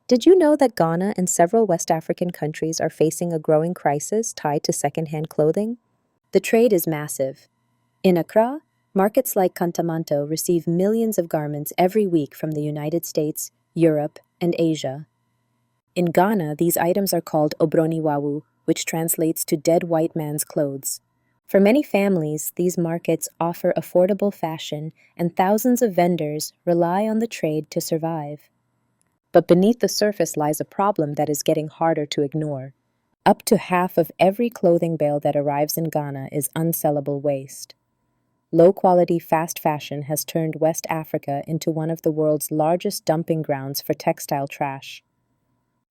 Did you know that Ghana and several West African countries are facing a growing crisis tied to secondhand clothing? The trade is massive. In Accra, markets like Kantamanto receive millions of garments every week from the United States, Europe, and Asia. In Ghana, these items are called obroniwawu, which translates to dead white man's clothes. For many families, these markets offer affordable fashion, and thousands of vendors rely on the trade to survive. But beneath the surface lies a problem that is getting harder to ignore. Up to half of every clothing bale that arrives in Ghana is unsellable waste. Low-quality fast fashion has turned West Africa into one of the world's largest dumping grounds for textile trash.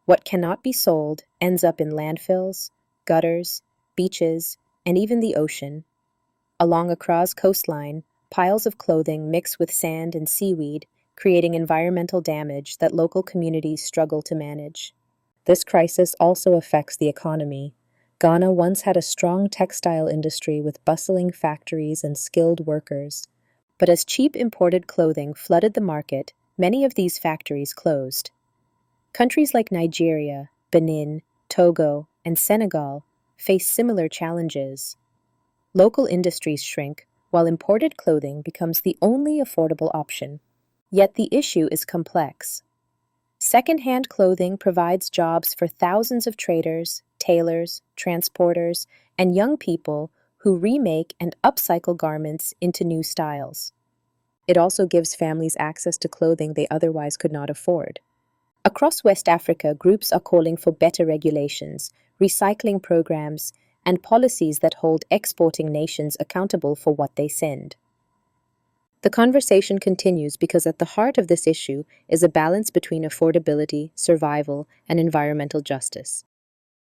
What cannot be sold ends up in landfills, gutters, beaches, and even the ocean. Along Accra's coastline, piles of clothing mix with sand and seaweed, creating environmental damage that local communities struggle to manage. This crisis also affects the economy. Ghana once had a strong textile industry with bustling factories and skilled workers. But as cheap imported clothing flooded the market, many of these factories closed. Countries like Nigeria, Benin, Togo, and Senegal face similar challenges. Local industries shrink, while imported clothing becomes the only affordable option. Yet the issue is complex. Secondhand clothing provides jobs for thousands of traders, tailors, transporters, and young people who remake and upcycle garments into new styles. It also gives families access to clothing they otherwise could not afford. Across West Africa, groups are calling for better regulations, recycling programs, and policies that hold exporting nations accountable for what they send. The conversation continues because at the heart of this issue is a balance between affordability, survival, and environmental justice.